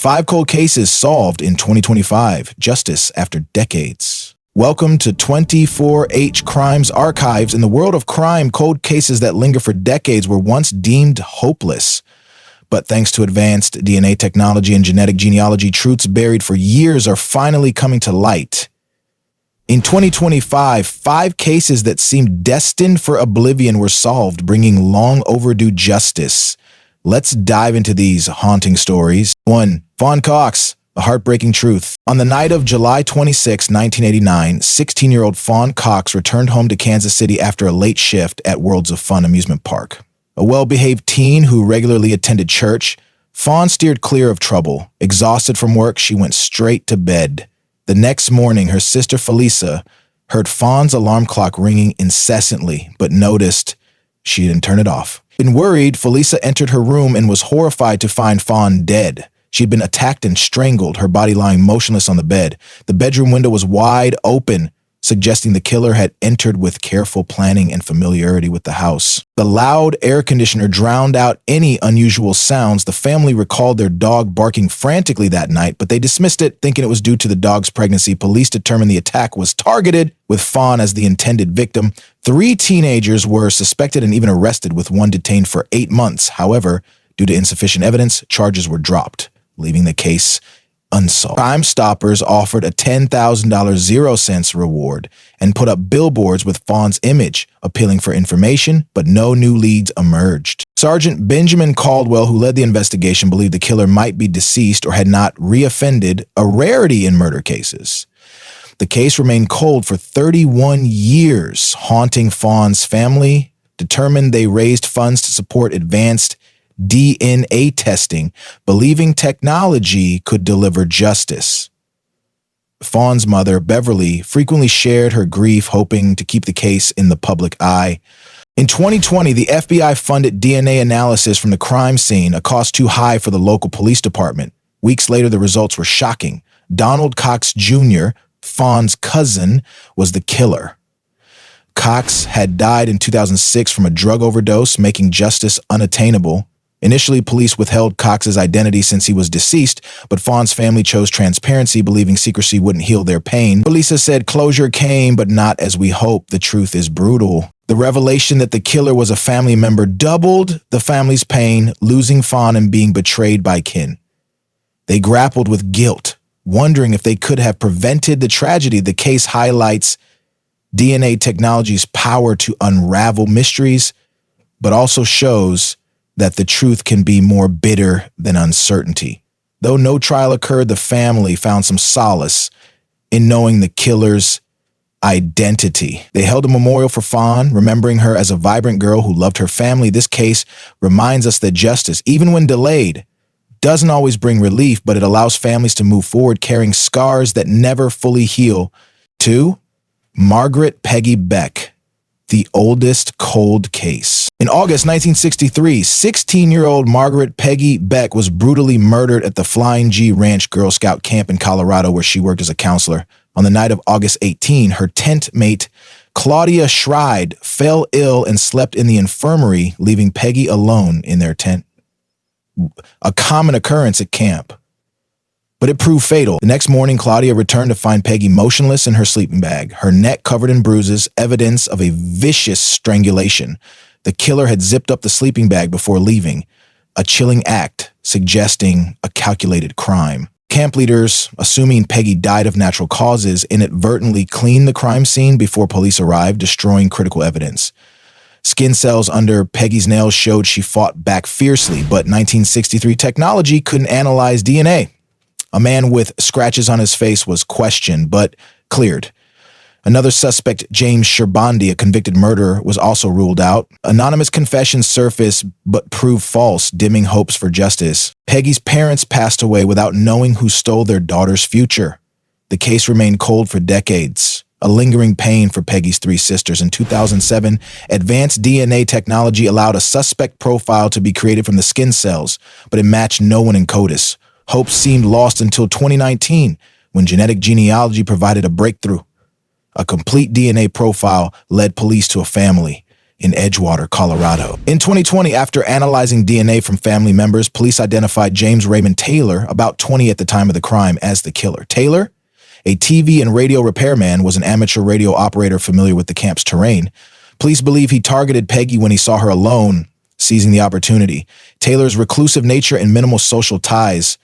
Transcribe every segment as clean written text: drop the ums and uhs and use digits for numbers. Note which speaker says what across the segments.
Speaker 1: 5 cold cases solved in 2025. Justice after decades. Welcome to 24H Crimes Archives. In the world of crime, cold cases that linger for decades were once deemed hopeless. But thanks to advanced DNA technology and genetic genealogy, truths buried for years are finally coming to light. In 2025, 5 cases that seemed destined for oblivion were solved, bringing long overdue justice. Let's dive into these haunting stories. 1. Fawn Cox, a heartbreaking truth. On the night of July 26, 1989, 16-year-old Fawn Cox returned home to Kansas City after a late shift at Worlds of Fun amusement park. A well-behaved teen who regularly attended church, Fawn steered clear of trouble. Exhausted from work, she went straight to bed. The next morning, her sister Felisa heard Fawn's alarm clock ringing incessantly, but noticed she didn't turn it off. Worried, Felisa entered her room and was horrified to find Fawn dead. She'd been attacked and strangled, her body lying motionless on the bed. The bedroom window was wide open, suggesting the killer had entered with careful planning and familiarity with the house. The loud air conditioner drowned out any unusual sounds. The family recalled their dog barking frantically that night, but they dismissed it, thinking it was due to the dog's pregnancy. Police determined the attack was targeted, with Fawn as the intended victim. 3 teenagers were suspected and even arrested, with 1 detained for 8 months. However, due to insufficient evidence, charges were dropped, leaving the case unsolved. Crime Stoppers offered a $10,000 0 reward and put up billboards with Fawn's image, appealing for information, but no new leads emerged. Sergeant Benjamin Caldwell, who led the investigation, believed the killer might be deceased or had not reoffended, a rarity in murder cases. The case remained cold for 31 years, haunting Fawn's family. Determined, they raised funds to support advanced DNA testing, believing technology could deliver justice. Fawn's mother, Beverly, frequently shared her grief, hoping to keep the case in the public eye. In 2020, the FBI funded DNA analysis from the crime scene, a cost too high for the local police department. Weeks later, the results were shocking. Donald Cox Jr., Fawn's cousin, was the killer. Cox had died in 2006 from a drug overdose, making justice unattainable. Initially, police withheld Cox's identity since he was deceased, but Fawn's family chose transparency, believing secrecy wouldn't heal their pain. Felisa said closure came, but not as we hoped. The truth is brutal. The revelation that the killer was a family member doubled the family's pain, losing Fawn and being betrayed by kin. They grappled with guilt, wondering if they could have prevented the tragedy. The case highlights DNA technology's power to unravel mysteries, but also shows that the truth can be more bitter than uncertainty. Though no trial occurred, the family found some solace in knowing the killer's identity. They held a memorial for Fawn, remembering her as a vibrant girl who loved her family. This case reminds us that justice, even when delayed, doesn't always bring relief, but it allows families to move forward carrying scars that never fully heal. 2. Margaret Peggy Beck, the oldest cold case. In August 1963, 16-year-old Margaret Peggy Beck was brutally murdered at the Flying G Ranch Girl Scout camp in Colorado, where she worked as a counselor. On the night of August 18, her tent mate, Claudia Schride, fell ill and slept in the infirmary, leaving Peggy alone in their tent. A common occurrence at camp, but it proved fatal. The next morning, Claudia returned to find Peggy motionless in her sleeping bag, her neck covered in bruises, evidence of a vicious strangulation. The killer had zipped up the sleeping bag before leaving, a chilling act suggesting a calculated crime. Camp leaders, assuming Peggy died of natural causes, inadvertently cleaned the crime scene before police arrived, destroying critical evidence. Skin cells under Peggy's nails showed she fought back fiercely, but 1963 technology couldn't analyze DNA. A man with scratches on his face was questioned, but cleared. Another suspect, James Sherbandi, a convicted murderer, was also ruled out. Anonymous confessions surfaced, but proved false, dimming hopes for justice. Peggy's parents passed away without knowing who stole their daughter's future. The case remained cold for decades, a lingering pain for Peggy's 3 sisters. In 2007, advanced DNA technology allowed a suspect profile to be created from the skin cells, but it matched no one in CODIS. Hope seemed lost until 2019, when genetic genealogy provided a breakthrough. A complete DNA profile led police to a family, in Edgewater, Colorado. In 2020, after analyzing DNA from family members, police identified James Raymond Taylor, about 20 at the time of the crime, as the killer. Taylor, a TV and radio repairman, was an amateur radio operator familiar with the camp's terrain. Police believe he targeted Peggy when he saw her alone, seizing the opportunity. Taylor's reclusive nature and minimal social ties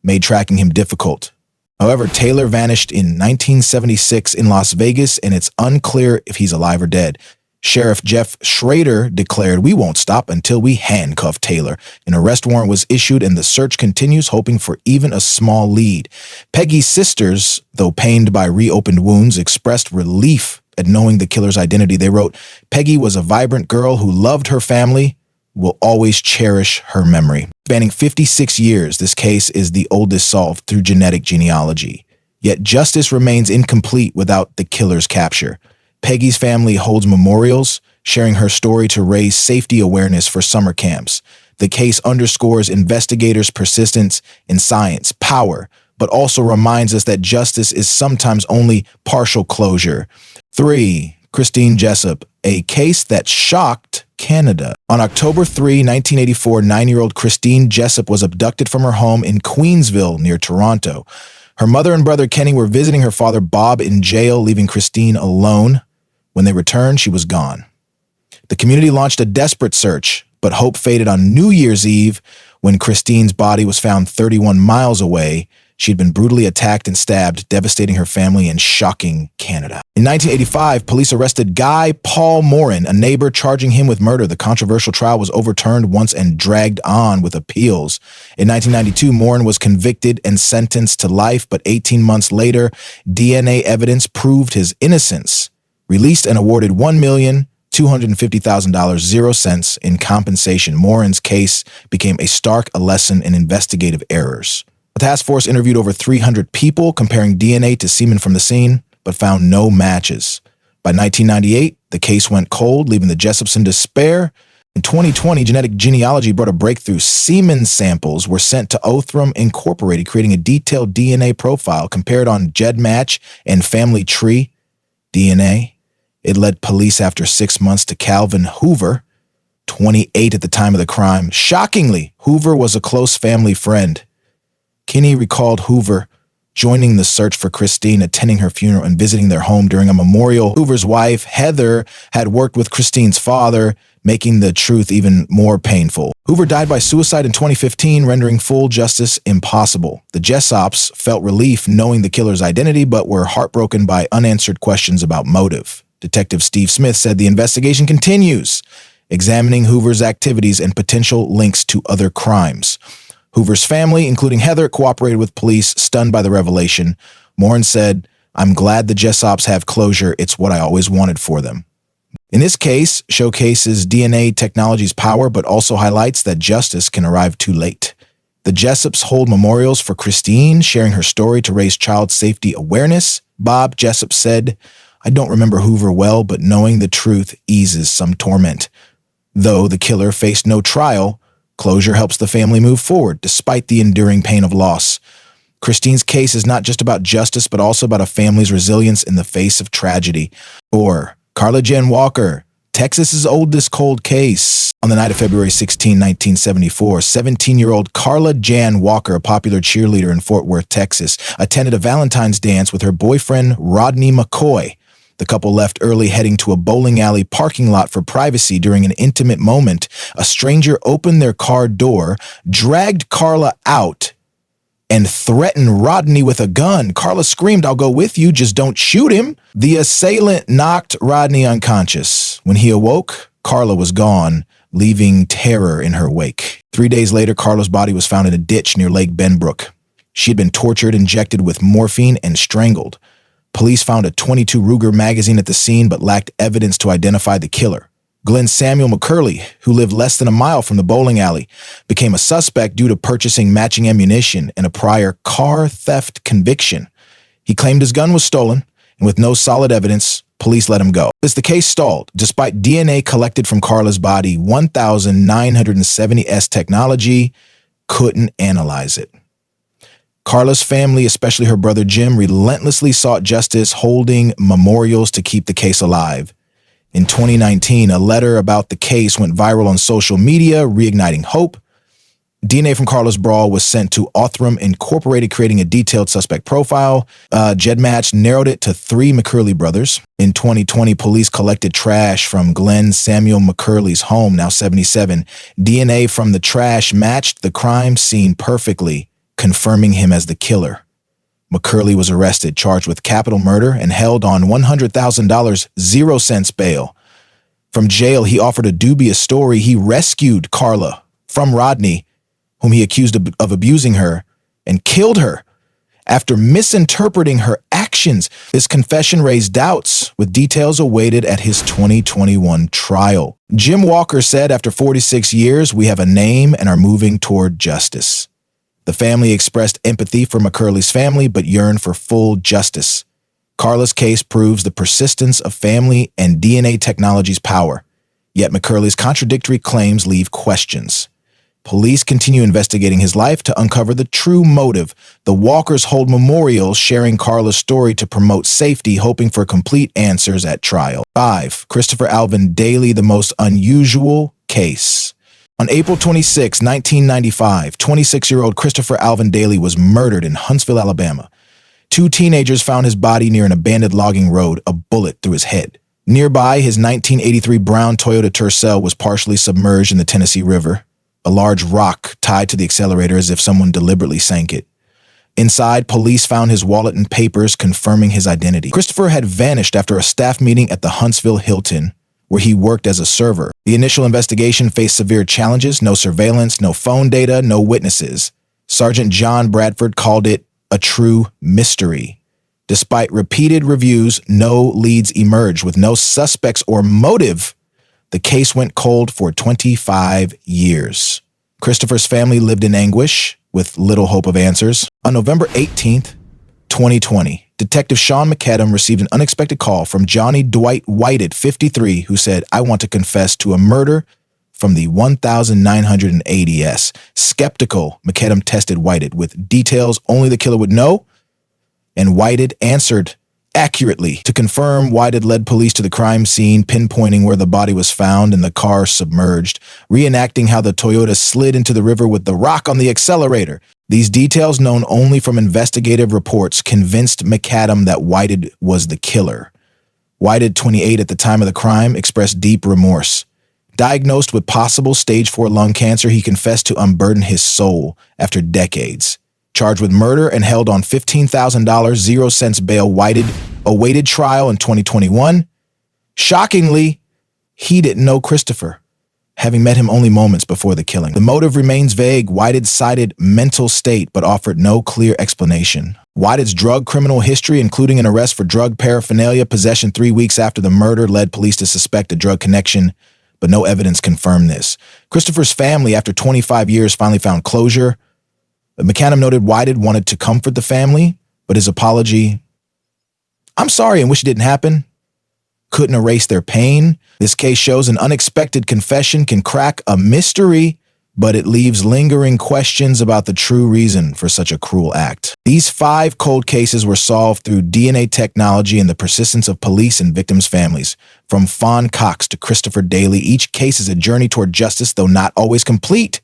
Speaker 1: made tracking him difficult. However, Taylor vanished in 1976 in Las Vegas, and it's unclear if he's alive or dead. Sheriff Jeff Schrader declared, "We won't stop until we handcuff Taylor." An arrest warrant was issued, and the search continues, hoping for even a small lead. Peggy's sisters, though pained by reopened wounds, expressed relief at knowing the killer's identity. They wrote, "Peggy was a vibrant girl who loved her family, will always cherish her memory." Spanning 56 years, this case is the oldest solved through genetic genealogy. Yet justice remains incomplete without the killer's capture. Peggy's family holds memorials, sharing her story to raise safety awareness for summer camps. The case underscores investigators' persistence in science, power, but also reminds us that justice is sometimes only partial closure. 3. Christine Jessup, a case that shocked Canada. On October 3, 1984, 9-year-old Christine Jessup was abducted from her home in Queensville, near Toronto. Her mother and brother Kenny were visiting her father Bob in jail, leaving Christine alone. When they returned, she was gone. The community launched a desperate search, but hope faded on New Year's Eve when Christine's body was found 31 miles away. She'd been brutally attacked and stabbed, devastating her family and shocking Canada. In 1985, police arrested Guy Paul Morin, a neighbor, charging him with murder. The controversial trial was overturned once and dragged on with appeals. In 1992, Morin was convicted and sentenced to life, but 18 months later, DNA evidence proved his innocence. Released and awarded $1,250,000, 0 cents in compensation. Morin's case became a stark lesson in investigative errors. The task force interviewed over 300 people, comparing DNA to semen from the scene, but found no matches. By 1998, the case went cold, leaving the Jessups in despair. In 2020, genetic genealogy brought a breakthrough. Semen samples were sent to Othram Incorporated, creating a detailed DNA profile compared on GEDmatch and Family Tree DNA. It led police after 6 months to Calvin Hoover, 28 at the time of the crime. Shockingly, Hoover was a close family friend. Kinney recalled Hoover joining the search for Christine, attending her funeral, and visiting their home during a memorial. Hoover's wife, Heather, had worked with Christine's father, making the truth even more painful. Hoover died by suicide in 2015, rendering full justice impossible. The Jessups felt relief knowing the killer's identity, but were heartbroken by unanswered questions about motive. Detective Steve Smith said the investigation continues, examining Hoover's activities and potential links to other crimes. Hoover's family, including Heather, cooperated with police, stunned by the revelation. Morin said, "I'm glad the Jessups have closure. It's what I always wanted for them." In this case, showcases DNA technology's power, but also highlights that justice can arrive too late. The Jessups hold memorials for Christine, sharing her story to raise child safety awareness. Bob Jessup said, "I don't remember Hoover well, but knowing the truth eases some torment." Though the killer faced no trial, closure helps the family move forward, despite the enduring pain of loss. Christine's case is not just about justice, but also about a family's resilience in the face of tragedy. Or Carla Jan Walker, Texas's oldest cold case. On the night of February 16, 1974, 17-year-old Carla Jan Walker, a popular cheerleader in Fort Worth, Texas, attended a Valentine's dance with her boyfriend, Rodney McCoy. The couple left early, heading to a bowling alley parking lot for privacy. During an intimate moment, a stranger opened their car door, dragged Carla out, and threatened Rodney with a gun. Carla screamed, "I'll go with you, just don't shoot him." The assailant knocked Rodney unconscious. When he awoke, Carla was gone, leaving terror in her wake. 3 days later, Carla's body was found in a ditch near Lake Benbrook. She had been tortured, injected with morphine, and strangled. Police found a .22 Ruger magazine at the scene, but lacked evidence to identify the killer. Glenn Samuel McCurley, who lived less than a mile from the bowling alley, became a suspect due to purchasing matching ammunition and a prior car theft conviction. He claimed his gun was stolen, and with no solid evidence, police let him go. As the case stalled, despite DNA collected from Carla's body, 1970S technology couldn't analyze it. Carla's family, especially her brother Jim, relentlessly sought justice, holding memorials to keep the case alive. In 2019, a letter about the case went viral on social media, reigniting hope. DNA from Carlos Brawl was sent to Othram Incorporated, creating a detailed suspect profile. GEDmatch narrowed it to 3 McCurley brothers. In 2020, police collected trash from Glenn Samuel McCurley's home, now 77. DNA from the trash matched the crime scene perfectly, confirming him as the killer. McCurley was arrested, charged with capital murder, and held on $100,000 0 cents bail. From jail, he offered a dubious story. He rescued Carla from Rodney, whom he accused of abusing her, and killed her after misinterpreting her actions. His confession raised doubts, with details awaited at his 2021 trial. Jim Walker said, after 46 years, we have a name and are moving toward justice. The family expressed empathy for McCurley's family, but yearned for full justice. Carla's case proves the persistence of family and DNA technology's power, yet McCurley's contradictory claims leave questions. Police continue investigating his life to uncover the true motive. The Walkers hold memorials sharing Carla's story to promote safety, hoping for complete answers at trial. 5. Christopher Alvin Daly, the most unusual case. On April 26, 1995, 26-year-old Christopher Alvin Daly was murdered in Huntsville, Alabama. 2 teenagers found his body near an abandoned logging road, a bullet through his head. Nearby, his 1983 brown Toyota Tercel was partially submerged in the Tennessee River. A large rock tied to the accelerator as if someone deliberately sank it. Inside, police found his wallet and papers confirming his identity. Christopher had vanished after a staff meeting at the Huntsville Hilton, where he worked as a server. The initial investigation faced severe challenges: no surveillance, no phone data, no witnesses. Sergeant John Bradford called it a true mystery. Despite repeated reviews, no leads emerged. With no suspects or motive, the case went cold for 25 years. Christopher's family lived in anguish with little hope of answers. On November 18th, 2020, Detective Sean McAdam received an unexpected call from Johnny Dwight Whited, 53, who said, "I want to confess to a murder from the 1980s. Skeptical, McAdam tested Whited with details only the killer would know, and Whited answered accurately. To confirm, Whited led police to the crime scene, pinpointing where the body was found and the car submerged, reenacting how the Toyota slid into the river with the rock on the accelerator. These details, known only from investigative reports, convinced McAdam that Whited was the killer. Whited, 28 at the time of the crime, expressed deep remorse. Diagnosed with possible stage 4 lung cancer, he confessed to unburden his soul after decades. Charged with murder and held on $15,000 0 cents bail, Whited awaited trial in 2021. Shockingly, he didn't know Christopher, having met him only moments before the killing. The motive remains vague. Whited cited mental state, but offered no clear explanation. Whited's drug criminal history, including an arrest for drug paraphernalia possession 3 weeks after the murder, led police to suspect a drug connection, but no evidence confirmed this. Christopher's family, after 25 years, finally found closure. McAdam noted Whited wanted to comfort the family, but his apology, "I'm sorry and wish it didn't happen," couldn't erase their pain. This case shows an unexpected confession can crack a mystery, but it leaves lingering questions about the true reason for such a cruel act. These 5 cold cases were solved through DNA technology and the persistence of police and victims' families. From Fawn Cox to Christopher Daly, each case is a journey toward justice, though not always complete.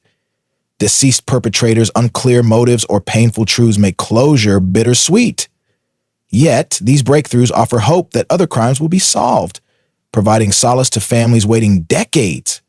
Speaker 1: Deceased perpetrators, unclear motives, or painful truths make closure bittersweet. Yet, these breakthroughs offer hope that other crimes will be solved, providing solace to families waiting decades